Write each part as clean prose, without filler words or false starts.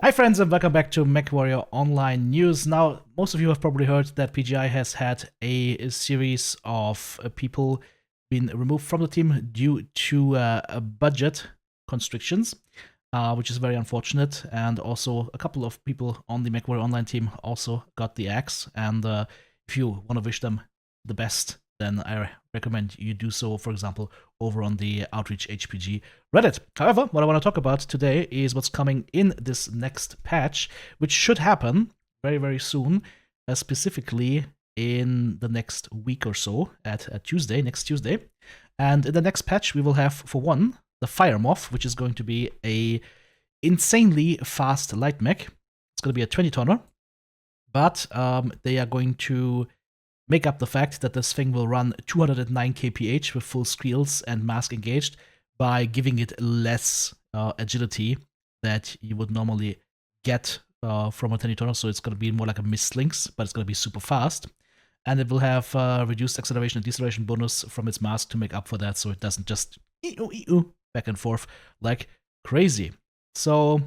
Hi friends and welcome back to Mechwarrior Online news. Now, most of you have probably heard that PGI has had a series of people being removed from the team due to budget constrictions, which is very unfortunate. And also, a couple of people on the Mechwarrior Online team also got the axe. And if you want to wish them the best, then I recommend you do so, for example, over on the Outreach HPG Reddit. However, what I want to talk about today is what's coming in this next patch, which should happen very, very soon, specifically in the next week or so, at next Tuesday. And in the next patch, we will have, for one, the Firemoth, which is going to be a insanely fast light mech. It's going to be a 20-tonner, but they are going to make up the fact that this thing will run 209 kph with full skills and mask engaged by giving it less agility that you would normally get from a 20-tonner. So it's going to be more like a Mistlynx, but it's going to be super fast. And it will have reduced acceleration and deceleration bonus from its mask to make up for that, so it doesn't just back and forth like crazy. So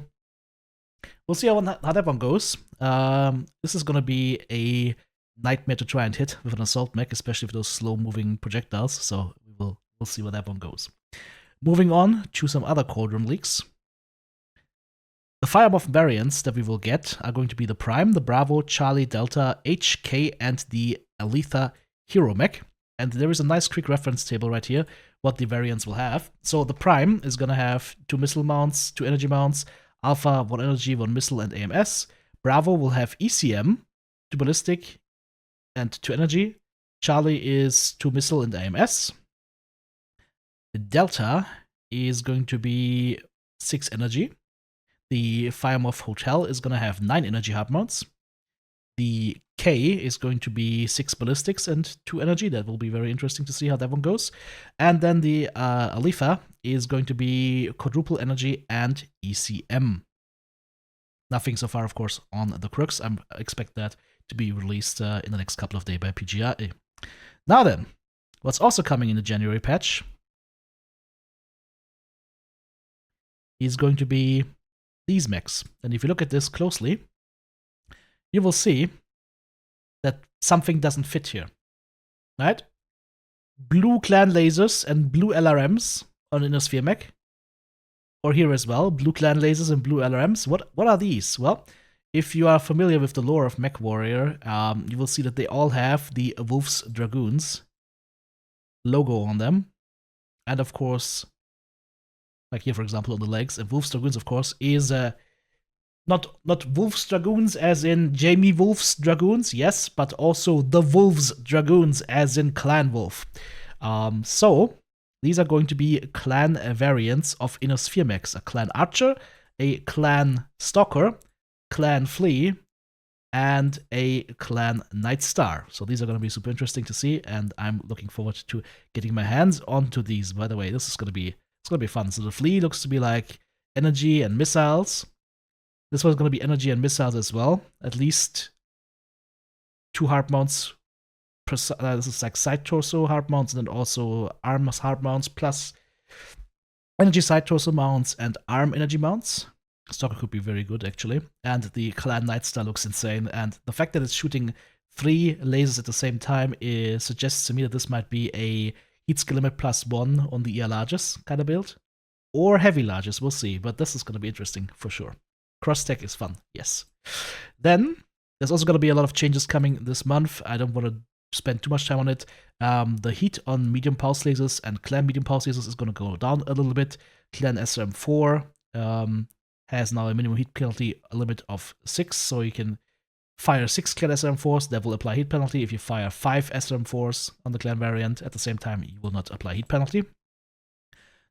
we'll see how that one goes. This is going to be a nightmare to try and hit with an assault mech, especially with those slow-moving projectiles. So we'll see where that one goes. Moving on to some other Cauldron leaks. The Firemoth variants that we will get are going to be the Prime, the Bravo, Charlie, Delta, HK, and the Aletha Hero Mech. And there is a nice quick reference table right here, what the variants will have. So the Prime is going to have 2 missile mounts, 2 energy mounts, Alpha, 1 energy, 1 missile, and AMS. Bravo will have ECM, 2 ballistic, and 2 energy. Charlie is 2 missile and AMS. The Delta is going to be 6 energy. The Firemoth Hotel is going to have 9 energy hard mounts. The K is going to be 6 ballistics and 2 energy. That will be very interesting to see how that one goes. And then the Aletha is going to be quadruple energy and ECM. Nothing so far, of course, on the Crux. I expect that to be released in the next couple of days by PGI. Now then, what's also coming in the January patch is going to be these mechs. And if you look at this closely, you will see that something doesn't fit here, right? Blue clan lasers and blue LRMs on Inner Sphere mech. Or here as well, blue clan lasers and blue LRMs. What are these? Well, if you are familiar with the lore of Mechwarrior, you will see that they all have the Wolf's Dragoons logo on them. And of course, like here, for example, on the legs, Wolf's Dragoons, of course, is not Wolf's Dragoons as in Jamie Wolf's Dragoons, yes, but also the Wolf's Dragoons as in Clan Wolf. So these are going to be clan variants of Inner Sphere mechs: a Clan Archer, a Clan Stalker, Clan Flea, and a Clan Night Star. So these are going to be super interesting to see, and I'm looking forward to getting my hands onto these. By the way, this is going to be fun. So the Flea looks to be like energy and missiles. This one's going to be energy and missiles as well. At least 2 hard mounts. This is like side torso hard mounts, and then also arm hard mounts, plus energy side torso mounts and arm energy mounts. Stalker could be very good, actually. And the Clan Night Star looks insane. And the fact that it's shooting 3 lasers at the same time suggests to me that this might be a heat skill limit +1 on the ER larges kind of build. Or heavy larges, we'll see. But this is going to be interesting for sure. Cross-tech is fun, yes. Then, there's also going to be a lot of changes coming this month. I don't want to spend too much time on it. The heat on medium pulse lasers and Clan medium pulse lasers is going to go down a little bit. Clan SRM4 has now a minimum heat penalty limit of 6, so you can fire 6 Clan SRM4s, that will apply heat penalty. If you fire 5 SRM4s on the Clan variant at the same time, you will not apply heat penalty.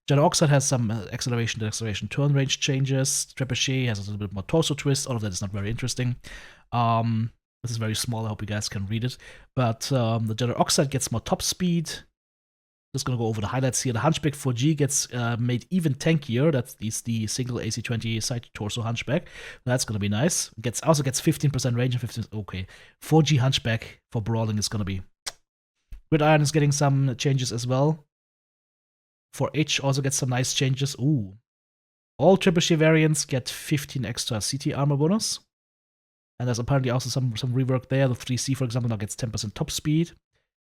Shadow Oxide has some acceleration to acceleration turn range changes. Trebuchet has a little bit more torso twist. All of that is not very interesting. This is very small. I hope you guys can read it. But the Shadow Oxide gets more top speed. Just going to go over the highlights here. The Hunchback 4G gets made even tankier. That's the single AC20 side torso Hunchback. That's going to be nice. Also gets 15% range and 15. Okay. 4G Hunchback for brawling is going to be. Gridiron is getting some changes as well. 4H also gets some nice changes. Ooh. All Trebuchet variants get 15 extra CT armor bonus. And there's apparently also some rework there. The 3C, for example, now gets 10% top speed.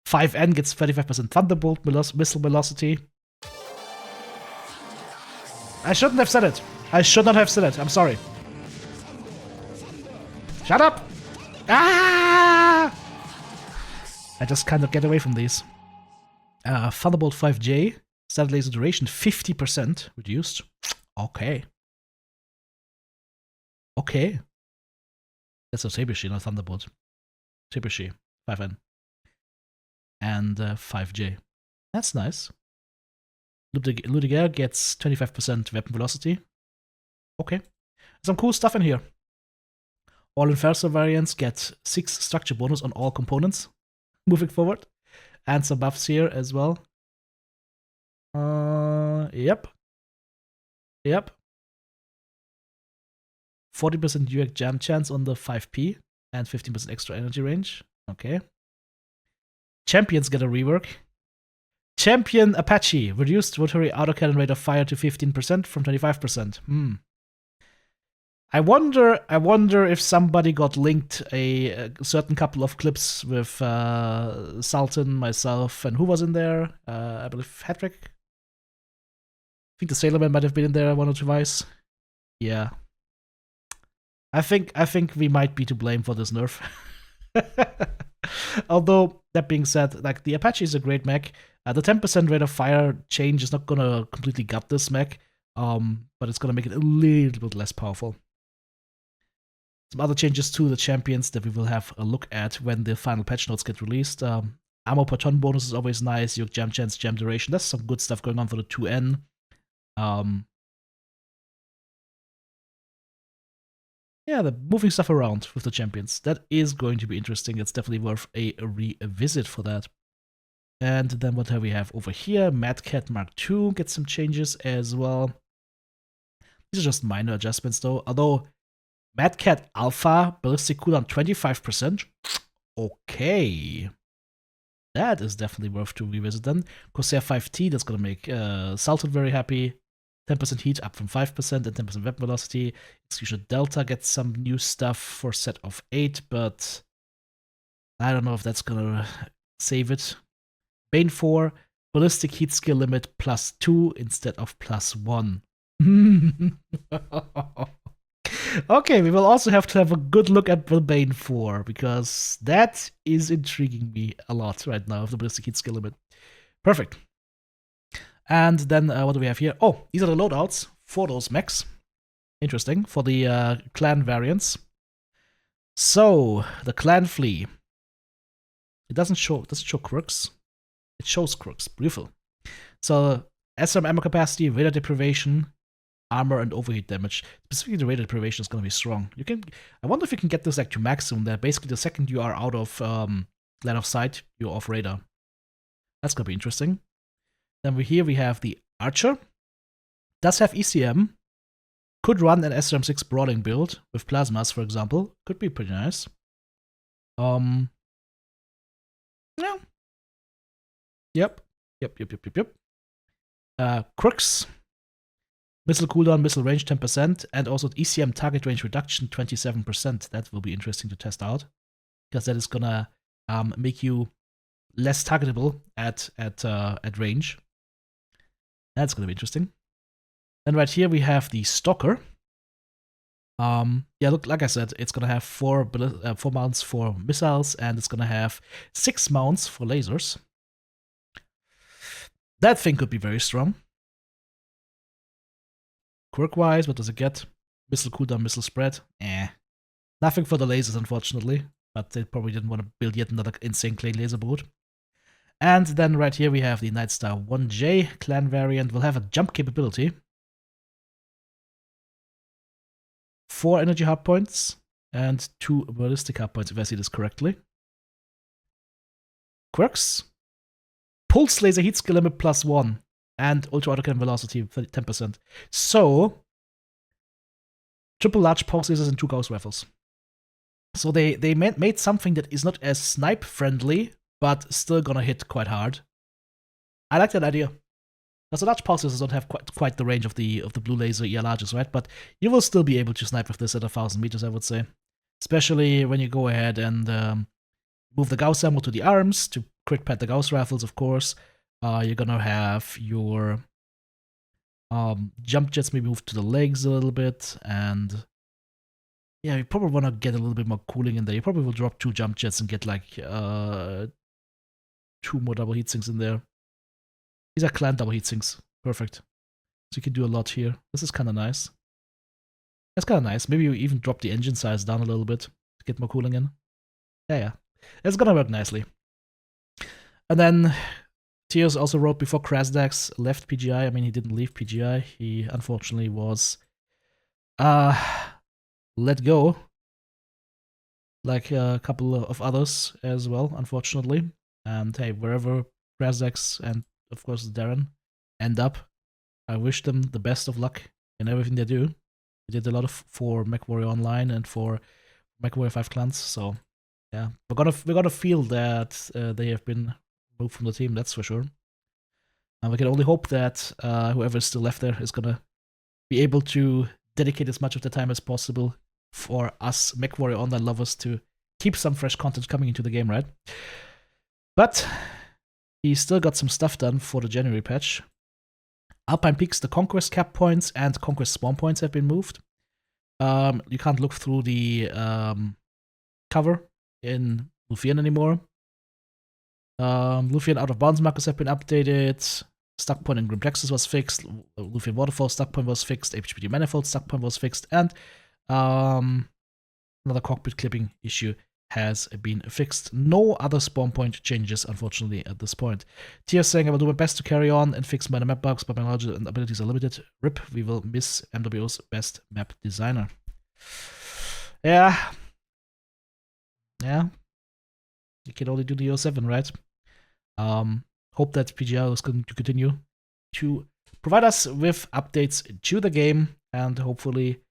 5N gets 35% Thunderbolt missile velocity. I shouldn't have said it. I should not have said it. I'm sorry. Shut up! Ah! I just kind of get away from these. Thunderbolt 5J. Standard laser duration 50% reduced. Okay. Okay. That's a Trebuchet, not Thunderbolt. Trebuchet, 5N. And 5J. That's nice. Ludiger gets 25% weapon velocity. Okay. Some cool stuff in here. All Inferso variants get 6 structure bonus on all components moving forward. And some buffs here as well. Yep. 40% UX jam chance on the 5P and 15% extra energy range. Okay. Champions get a rework. Champion Apache reduced rotary autocannon rate of fire to 15% from 25%. I wonder if somebody got linked a certain couple of clips with Sultan, myself, and who was in there? I believe Hedrick. I think the Sailorman might have been in there one or twice. Yeah. I think we might be to blame for this nerf. Although, that being said, like, the Apache is a great mech. The 10% rate of fire change is not gonna completely gut this mech, but it's gonna make it a little bit less powerful. Some other changes to the champions that we will have a look at when the final patch notes get released. Ammo per ton bonus is always nice. Your jam chance, jam duration. That's some good stuff going on for the 2N. Yeah, the moving stuff around with the champions. That is going to be interesting. It's definitely worth a revisit for that. And then what do we have over here? Mad Cat Mark II gets some changes as well. These are just minor adjustments though. Although Mad Cat Alpha, ballistic cooldown 25%. Okay. That is definitely worth to revisit then. Corsair 5T, that's gonna make Sultan very happy. 10% heat up from 5% and 10% weapon velocity. Execution Delta gets some new stuff for a set of 8, but I don't know if that's gonna save it. Bane 4, ballistic heat skill limit +2 instead of +1. Okay, we will also have to have a good look at the Bane 4, because that is intriguing me a lot right now, of the ballistic heat skill limit. Perfect. And then what do we have here? Oh, these are the loadouts for those mechs. Interesting, for the clan variants. So, the clan flea. It doesn't show crooks. It shows crooks. Beautiful. So, SRM ammo capacity, radar deprivation, armor, and overheat damage. Specifically, the radar deprivation is going to be strong. I wonder if you can get this like to maximum. That basically the second you are out of line of sight, you're off radar. That's going to be interesting. Then here we have the Archer. Does have ECM. Could run an SRM6 brawling build with plasmas, for example. Could be pretty nice. Yeah. Yep. Crooks. Missile cooldown, missile range 10%, and also ECM target range reduction 27%. That will be interesting to test out, because that is gonna make you less targetable at range. That's gonna be interesting. Then right here we have the Stalker. Yeah, look, like I said, it's gonna have 4 mounts for missiles, and it's gonna have 6 mounts for lasers. That thing could be very strong. Quirk-wise, what does it get? Missile cooldown, missile spread. Nothing for the lasers, unfortunately. But they probably didn't want to build yet another insane clay laser board. And then right here we have the Nightstar 1J clan variant. Will have a jump capability. 4 energy hardpoints and 2 ballistic hardpoints, if I see this correctly. Quirks. Pulse laser heat skill limit +1. And ultra autocannon velocity 10%. So, triple large pulse lasers and 2 gauss rifles. So they made something that is not as snipe friendly, but still gonna hit quite hard. I like that idea. Now, the large pulses don't have quite the range of the blue laser ELRs, right? But you will still be able to snipe with this at 1,000 meters, I would say. Especially when you go ahead and move the Gauss ammo to the arms to crit pad the Gauss rifles, of course. You're gonna have your jump jets maybe move to the legs a little bit, and yeah, you probably want to get a little bit more cooling in there. You probably will drop 2 jump jets and get like 2 more double heatsinks in there. These are clan double heatsinks. Perfect. So you can do a lot here. This is kind of nice. That's kind of nice. Maybe you even drop the engine size down a little bit to get more cooling in. Yeah. It's gonna work nicely. And then Tears also wrote before Krasdax left PGI. I mean, he didn't leave PGI. He unfortunately was let go. Like a couple of others as well, unfortunately. And hey, wherever Krasdax and of course Darren end up, I wish them the best of luck in everything they do. They did a lot for Mechwarrior Online and for Mechwarrior 5 clans, so yeah, we're gonna feel that they have been moved from the team, that's for sure. And we can only hope that whoever is still left there is gonna be able to dedicate as much of the time as possible for us Mechwarrior Online lovers to keep some fresh content coming into the game, right? But he still got some stuff done for the January patch. Alpine Peaks, the Conquest cap points and Conquest spawn points have been moved. You can't look through the cover in Lufien anymore. Lufien out of bounds markers have been updated. Stuck point in Grim Plexus was fixed. Lufien Waterfall stuck point was fixed. HPD Manifold stuck point was fixed. And another cockpit clipping issue has been fixed. No other spawn point changes, unfortunately, at this point. Tia saying, I will do my best to carry on and fix minor map bugs, but my knowledge and abilities are limited. RIP, we will miss MWO's best map designer. Yeah. You can only do the 07, right? Hope that PGI is going to continue to provide us with updates to the game, and hopefully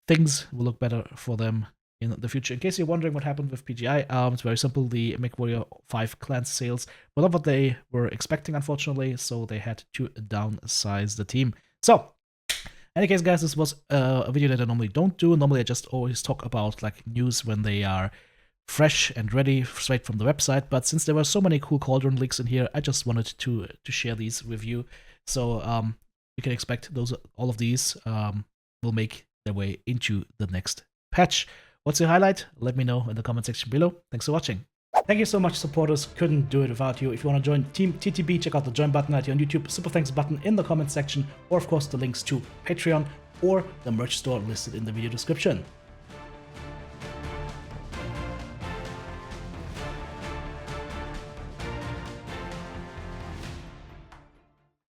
things will look better for them in the future. In case you're wondering what happened with PGI, it's very simple. The Mechwarrior 5 clan sales were not what they were expecting, unfortunately, so they had to downsize the team. So, in any case, guys, this was a video that I normally don't do. Normally, I just always talk about like news when they are fresh and ready, straight from the website. But since there were so many cool Cauldron leaks in here, I just wanted to share these with you. So you can expect all of these will make their way into the next patch. What's your highlight? Let me know in the comment section below. Thanks for watching. Thank you so much, supporters. Couldn't do it without you. If you want to join Team TTB, check out the join button right here on YouTube, super thanks button in the comment section, or of course the links to Patreon or the merch store listed in the video description.